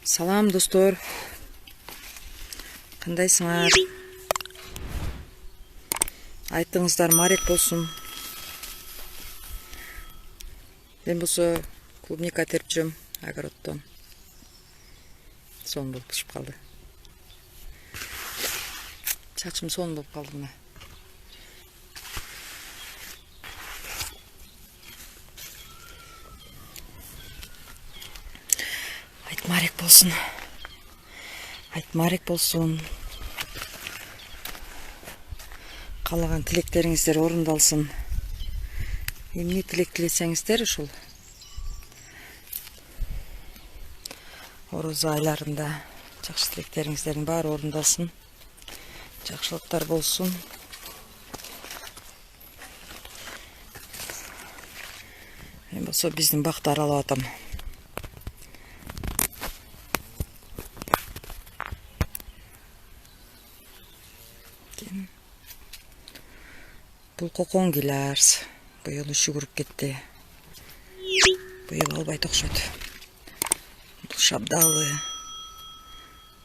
Салам достор. Кандайсыңар? Айтыңыздар марек болсун. Мен болсо клубника теріп жүрөм огороддон. Сон болуп пышып калды. Чачым сон болуп калды мына. Айтмарек болсун. Айтмарек болсун. Каалаган тилектериңиздер орундалсын. Эмне тилек тилесеңиздер ушул орозо айларында жакшы тилектериңиздердин баары орундалсын. Жакшылыктар болсун. Мен болсо биздин бакты аралап атам. Бул кокон гиларс. Быйыл үшүгүрүп кетти. Быйыл албайт окшойт. Бул шабдалы.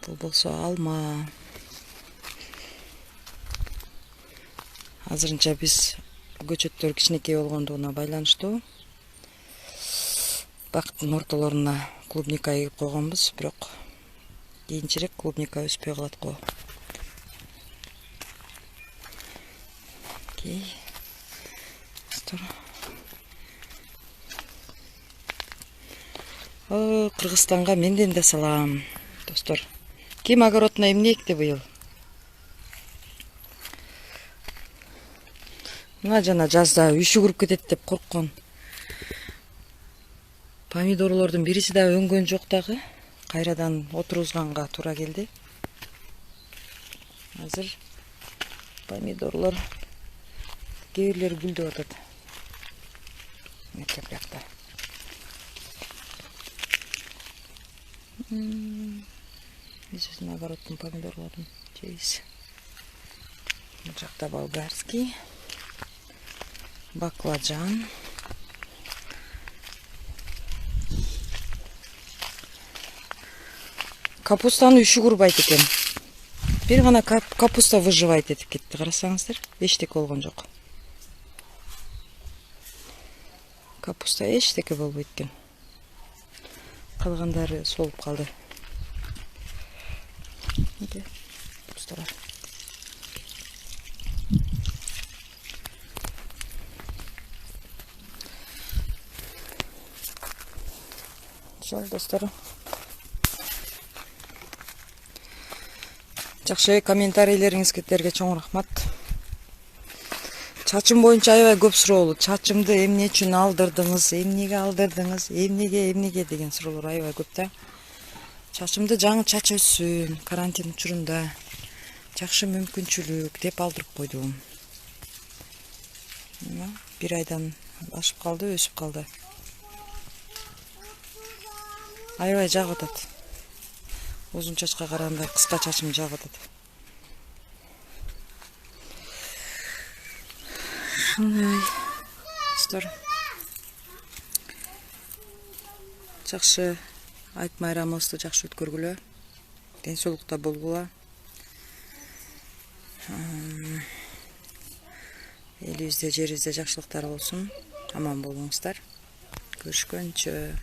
Бул болсо алма. Азырынча биз көчөттөр кичинекей болгондугуна байланыштуу бактын ортолоруна клубника эгип койгонбуз, бирок кийинчерээк клубника өспөй калат го. Кыргызстанга менден да салам, достор. Ким огородуна эмне экти быйыл? Мына жана жазда үшүгүрүп кетет деп корккон помидорлордун бириси да өнгөн жок дагы. Кайрадан отургузганга туура келди. Азыр помидорлор кээ бирлери гүлдөп атат. Мектеп жакта. Биздин огороддун помидорлорун жейбиз. Бул жакта болгарский, баклажан. Капустаны үшүгүрбайт экен. Бир гана капуста выживает этип кетти, карасаңыздар. Эчтеке болгон жок. Капуста эчтеке болбойт экен. Калгандары солуп калды. Капусталар. Жол достор. Жакшы комментарийлериңиздерге чоң рахмат. Чачым боюнча аябай көп суроолор. Чачымды эмне үчүн алдырдыңыз, эмнеге алдырдыңыз, эмнеге деген суроолор аябай көп да. Чачымды жаңы чач өссүн, карантин учурунда жакшы мүмкүнчүлүк деп алдырып койдум. Бир айдан ашып калды, өсүп калды. Аябай жагып атат. Узун чачка караганда кыска чачым жагып атат. Жакшы айт майрамыбызды жакшы өткөргүлө. Ден соолукта болгула. Элибизде, жерибизде жакшылыктар болсун. Аман болуңуздар. Көрүшкөнчө.